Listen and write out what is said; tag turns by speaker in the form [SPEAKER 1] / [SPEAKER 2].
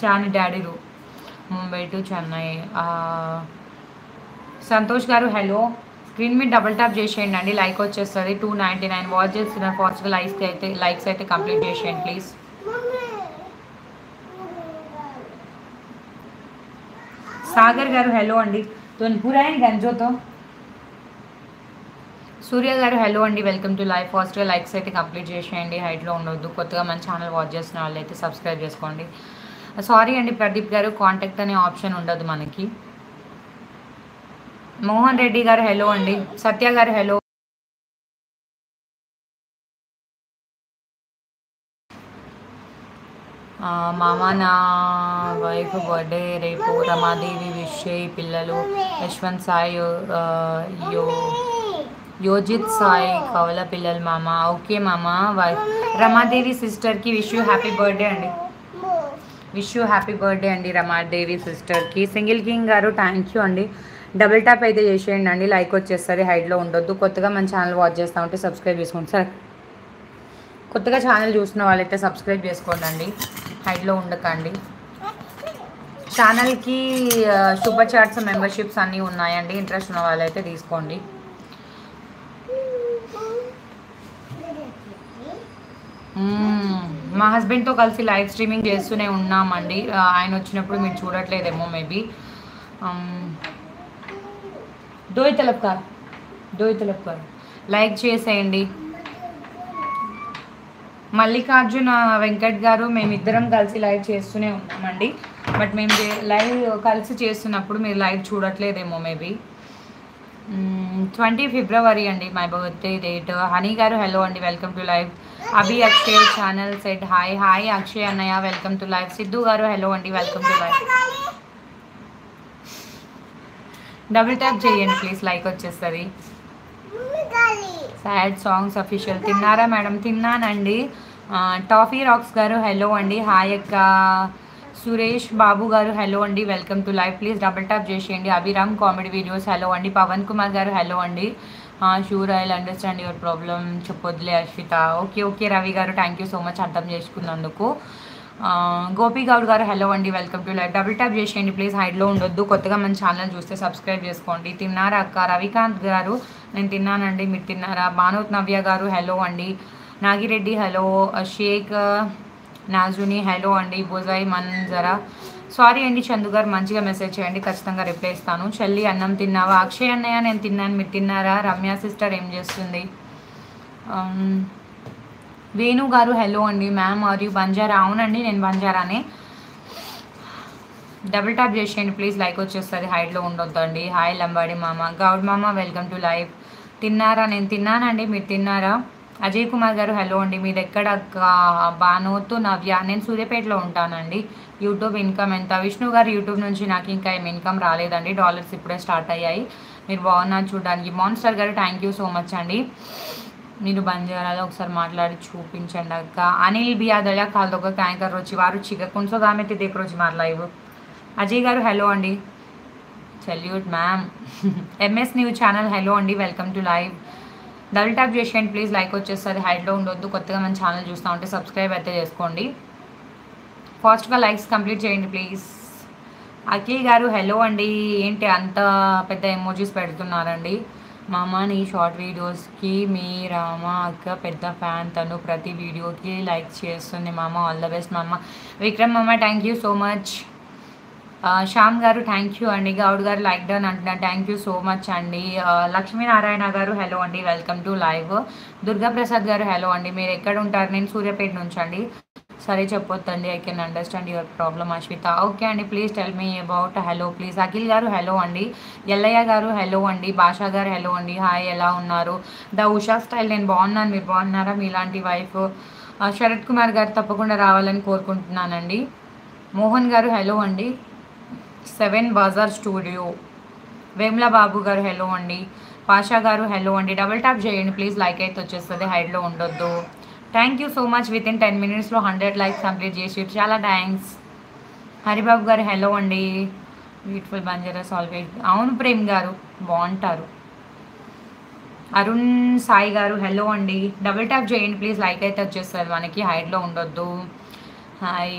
[SPEAKER 1] చాని daddy రూ Mumbai to Chennai. Santosh గారు hello. Screen మీద డబుల్ ట్యాప్ చేసేయండి అండి, లైక్ వచ్చేస్తుంది. 299 వాచ్ చేస్తున్నారు. ఫాస్ట్గా లైక్స్ అయితే కంప్లీట్ చేసేయండి ప్లీజ్. సాగర్ గారు హలో అండి. పూరాయని గంజోతో. సూర్య గారు హలో అండి, వెల్కమ్ టు లైవ్. ఫాస్ట్గా లైక్స్ అయితే కంప్లీట్ చేసేయండి, హైట్లో ఉండొద్దు. కొత్తగా మన ఛానల్ వాచ్ చేసిన వాళ్ళు అయితే సబ్స్క్రైబ్ చేసుకోండి. సారీ అండి ప్రదీప్ గారు, కాంటాక్ట్ అనే ఆప్షన్ ఉండదు మనకి. మోహన్ రెడ్డి గారు హలో అండి. సత్య గారు హలో. మామ నా వైఫ్ బర్త్డే రేపు, రమాదేవి విష్ పిల్లలు యశ్వంత్ సాయి యోజిత్ సాయి కవల పిల్లలు మామ. ఓకే మామ. వైఫ్ రమాదేవి సిస్టర్కి విష్ యూ హ్యాపీ బర్త్డే అండి. విష్ యూ హ్యాపీ బర్త్డే అండి రమాదేవి సిస్టర్కి. సింగిల్ కింగ్ గారు థ్యాంక్ యూ అండి. డబుల్ ట్యాప్ అయితే చేసేయండి అండి, లైక్ వచ్చేస్తుంది, హైట్లో ఉండొద్దు. కొత్తగా మన ఛానల్ వాచ్ చేస్తూ ఉంటే సబ్స్క్రైబ్ చేసుకోండి సార్. కొత్తగా ఛానల్ చూసిన వాళ్ళైతే సబ్స్క్రైబ్ చేసుకోండి అండి, హైట్లో ఉండకండి. ఛానల్కి సూపర్ చాట్స్ మెంబర్షిప్స్ అన్నీ ఉన్నాయండి, ఇంట్రెస్ట్ ఉన్న వాళ్ళైతే తీసుకోండి. మా హస్బెండ్తో కలిసి లైవ్ స్ట్రీమింగ్ చేస్తూనే ఉన్నామండి. ఆయన వచ్చినప్పుడు మీరు చూడట్లేదేమో మేబీ. దోయ్ తలప్కార్ లైక్ చేసేయండి. మల్లికార్జున వెంకట్ గారు, మేమిద్దరం కలిసి లైవ్ చేస్తూనే ఉన్నామండి. బట్ మేము లైవ్ కలిసి చేస్తున్నప్పుడు మీరు లైవ్ చూడట్లేదేమో మేబీ. 20 ఫిబ్రవరి అండి మై బర్త్డే డేట్. హనీ గారు హలో అండి, welcome to live. Abhi Akshay channel set hi. Hi Akshay అన్నయ్య, వెల్కమ్ టు లైవ్. సిద్ధు గారు హలో అండి, welcome to live. Double tap చేయండి ప్లీజ్, లైక్ వచ్చేస్తుంది. Sad songs official. తిన్నారా మేడం? తిన్నానండి. టాఫీ రాక్స్ గారు హలో అండి, హాయ్ అక్క. సురేష్ బాబు గారు హలో అండి, welcome to live. Please double tap చేసేయండి. అభిరామ్ కామెడీ వీడియోస్ హలో అండి. పవన్ కుమార్ గారు హలో అండి. Sure I understand your problem. చెప్పొద్దులే అశ్విత. ఓకే రవి గారు, థ్యాంక్ యూ సో మచ్ అర్థం చేసుకున్నందుకు. గోపి గౌడ్ గారు హలో అండి, welcome to live. Double tap చేసేయండి ప్లీజ్, హైడ్లో ఉండొద్దు. కొత్తగా మన ఛానల్ చూస్తే సబ్స్క్రైబ్ చేసుకోండి. తిన్నారా అక్క? రవికాంత్ గారు నేను తిన్నానండి, మీరు తిన్నారా? భానుత్ నవ్య గారు హలో అండి. నాగిరెడ్డి హలో. షేక్ నాజుని హలో అండి. బుజాయి మంజరా సారీ అండి. చందు గారు మంచిగా మెసేజ్ చేయండి, ఖచ్చితంగా రిప్లై ఇస్తాను. చెల్లి అన్నం తిన్నావా? అక్షయ్ అన్నయ్య నేను తిన్నాను, మీరు తిన్నారా? రమ్య సిస్టర్ ఏం చేస్తుంది? వేణు గారు హలో అండి. Ma'am are you Banjara? అవునండి నేను బంజారానే. డబుల్ ట్యాప్ చేసేయండి ప్లీజ్, లైక్ వచ్చేస్తుంది, హైట్లో ఉండొద్దండి. హాయ్ లంబాడి మామ. గౌడ్ మామ వెల్కమ్ టు లైవ్. తిన్నారా? నేను తిన్నానండి, మీరు తిన్నారా? అజయ్ కుమార్ గారు హలో అండి. మీరు ఎక్కడ? బానోతు నవ్య. నేను సూర్యాపేటలో ఉంటానండి. యూట్యూబ్ ఇన్కమ్ ఎంత? విష్ణు గారు యూట్యూబ్ నుంచి నాకు ఇంకా ఏం ఇన్కమ్ రాలేదండి, డాలర్స్ ఇప్పుడే స్టార్ట్ అయ్యాయి. మీరు బాగున్నారు చూడడానికి. మాన్స్టర్ గారు థ్యాంక్ యూ సో మచ్ అండి. మీరు బంజారాలో ఒకసారి మాట్లాడి చూపించండి అక్క. అనిల్ బియాదళ కాల్ దొక్క క్యాంకర్ వచ్చి వారు చిగకుంసో గామెతి దేక్ రోజు మార్ లైవ్. అజయ్ గారు హలో అండి. Salute ma'am. MS new channel hello అండి, welcome to live. Double tap చేసేయండి ప్లీజ్, లైక్ వచ్చేస్తుంది, హైట్లో ఉండొద్దు. కొత్తగా మన ఛానల్ చూస్తూ ఉంటే సబ్స్క్రైబ్ అయితే చేసుకోండి. ఫాస్ట్గా లైక్స్ కంప్లీట్ చేయండి ప్లీజ్. అఖిల్ గారు హలో అండి. ఏంటి అంత పెద్ద ఎమోజీస్ పెడుతున్నారండి? మామ నీ షార్ట్ వీడియోస్కి మీ రామ అక్క పెద్ద ఫ్యాన్, తను ప్రతి వీడియోకి లైక్ చేస్తుంది మామ. ఆల్ ద బెస్ట్ మామ. విక్రమ్ మామ thank you so much. Shyam గారు థ్యాంక్ యూ అండి. గౌడ్ గారు లైక్ డన్ అంటున్నారు, థ్యాంక్ యూ సో మచ్ అండి. లక్ష్మీనారాయణ గారు హలో అండి, వెల్కమ్ టు లైవ్. దుర్గాప్రసాద్ గారు హలో అండి. మీరు ఎక్కడ ఉంటారు? నేను సూర్యాపేట నుంచి అండి. సరే చెప్పొద్దండి, I can understand your problem Ashwitha. Okay అండి, please tell me about hello please. Akhil గారు హలో అండి. ఎల్లయ్య గారు హలో అండి. భాషా గారు హలో అండి. హాయ్ ఎలా ఉన్నారు? ద ఉషా స్టైల్ నేను బాగున్నాను, మీరు బాగున్నారా? మీలాంటి వైఫ్. శరత్ కుమార్ గారు తప్పకుండా రావాలని కోరుకుంటున్నానండి. మోహన్ గారు హలో అండి. 7 బజార్ స్టూడియో. వేమ్లా బాబు గారు హలో అండి. పాషా గారు హలో అండి. డబుల్ ట్యాప్ చేయండి ప్లీజ్, లైక్ అయితే వచ్చేస్తుంది, హైడ్లో ఉండొద్దు. Thank you so much. With in 10 minutesలో 100 likes complete చేసి చాలా థ్యాంక్స్. హరిబాబు గారు హలో అండి. Beautiful బంజారాస్ always. అవును ప్రేమ్ గారు బాగుంటారు. అరుణ్ సాయి గారు హలో అండి. డబుల్ ట్యాప్ చేయండి ప్లీజ్, లైక్ అయితే వచ్చేస్తుంది మనకి, హైడ్లో ఉండొద్దు. హాయ్